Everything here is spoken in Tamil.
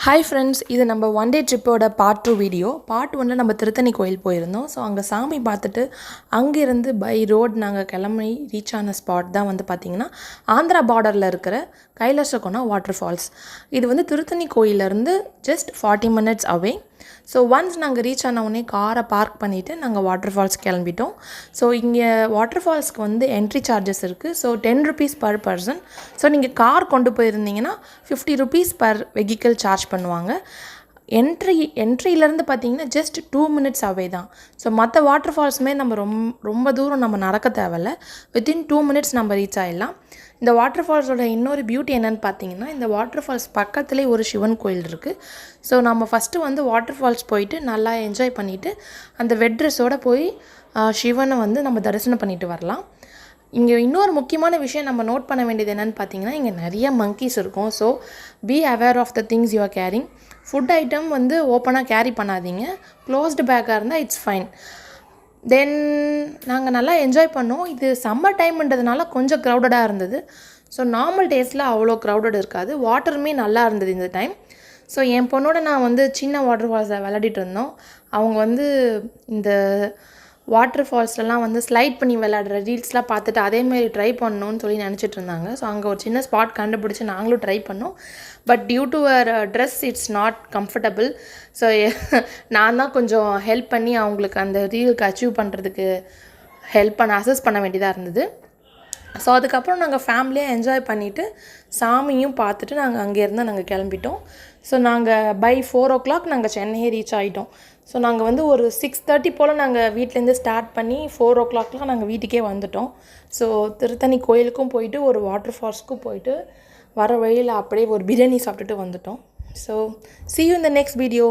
Hi friends, இது நம்ம one day trip ஓட part 2 வீடியோ. Part 1ல நம்ம திருத்தணி கோயில் போயிருந்தோம். ஸோ அங்கே சாமி பார்த்துட்டு அங்கேருந்து பை ரோட் நாங்கள் கிளம்பி ரீச் ஆன ஸ்பாட் தான் வந்து பார்த்திங்கன்னா ஆந்திரா பார்டரில் இருக்கிற கைலாசகோனா வாட்டர்ஃபால்ஸ். இது வந்து திருத்தணி கோயிலேருந்து just 40 minutes away. So once நாங்கள் ரீச் ஆனவுடனே காரை பார்க் பண்ணிவிட்டு நாங்கள் வாட்டர்ஃபால்ஸ் கிளம்பிட்டோம். ஸோ இங்கே வாட்டர்ஃபால்ஸ்க்கு வந்து என்ட்ரி சார்ஜஸ் இருக்குது. So 10 rupees per person. So நீங்கள் கார் கொண்டு போயிருந்தீங்கன்னா 50 rupees per vehicle சார்ஜ் பண்ணுவாங்க. என்ட்ரியிலேருந்து பார்த்தீங்கன்னா ஜஸ்ட் 2 minutes அவே தான். ஸோ மற்ற வாட்டர்ஃபால்ஸுமே நம்ம ரொம்ப தூரம் நம்ம நடக்க தேவையில்ல. வித்தின் 2 minutes நம்ம ரீச் ஆகிடலாம். இந்த வாட்டர்ஃபால்ஸோட இன்னொரு பியூட்டி என்னென்னு பார்த்தீங்கன்னா, இந்த வாட்டர்ஃபால்ஸ் பக்கத்துலேயே ஒரு சிவன் கோயில் இருக்குது. ஸோ நம்ம ஃபஸ்ட்டு வந்து வாட்டர்ஃபால்ஸ் போயிட்டு நல்லா என்ஜாய் பண்ணிவிட்டு அந்த வெட் ட்ரெஸ்ஸோடு போய் சிவனை வந்து நம்ம தரிசனம் பண்ணிட்டு வரலாம். இங்கே இன்னொரு முக்கியமான விஷயம் நம்ம நோட் பண்ண வேண்டியது என்னென்னு பார்த்தீங்கன்னா, இங்கே நிறைய மங்கீஸ் இருக்கும். So be aware of the things you are carrying. Food item வந்து ஓப்பனாக கேரி பண்ணாதீங்க. க்ளோஸ்டு பேக்காக இருந்தால் இட்ஸ் ஃபைன். தென் நாங்கள் நல்லா என்ஜாய் பண்ணோம். இது சம்மர் டைம்ன்றதுனால கொஞ்சம் க்ரௌடடாக இருந்தது. ஸோ நார்மல் டேஸில் அவ்வளோ க்ரௌடட் இருக்காது. வாட்டருமே நல்லா இருந்தது இந்த டைம். ஸோ என் பொண்ணோட நான் வந்து சின்ன வாட்டர் ஃபால்ஸை விளையாடிட்டு இருந்தோம். அவங்க வந்து இந்த வாட்டர் ஃபால்ஸ்லலாம் வந்து ஸ்லைட் பண்ணி விளையாடுற ரீல்ஸ்லாம் பார்த்துட்டு அதேமாரி ட்ரை பண்ணணும்னு சொல்லி நினச்சிட்டு இருந்தாங்க. ஸோ அங்கே ஒரு சின்ன ஸ்பாட் கண்டுபிடிச்சி நாங்களும் ட்ரை பண்ணோம். But due to our dress it's not comfortable. So நான் தான் கொஞ்சம் ஹெல்ப் பண்ணி அவங்களுக்கு அந்த ரீலுக்கு அச்சீவ் பண்ணுறதுக்கு அசஸ் பண்ண வேண்டியதாக இருந்தது. ஸோ அதுக்கப்புறம் நாங்கள் ஃபேமிலியாக என்ஜாய் பண்ணிவிட்டு சாமியும் பார்த்துட்டு அங்கேருந்து நாங்கள் கிளம்பிட்டோம். ஸோ நாங்கள் பை 4 o'clock நாங்கள் சென்னையே ரீச் ஆகிட்டோம். ஸோ நாங்கள் வந்து ஒரு 6:30 போல் நாங்கள் வீட்டிலேருந்து ஸ்டார்ட் பண்ணி 4 o'clockலாம் நாங்கள் வீட்டுக்கே வந்துட்டோம். ஸோ திருத்தணி கோயிலுக்கும் போயிட்டு ஒரு வாட்டர் ஃபால்ஸ்க்கும் போயிட்டு வர வழியில் அப்படியே ஒரு பிரியாணி சாப்பிட்டுட்டு வந்துட்டோம். So see you in the next video.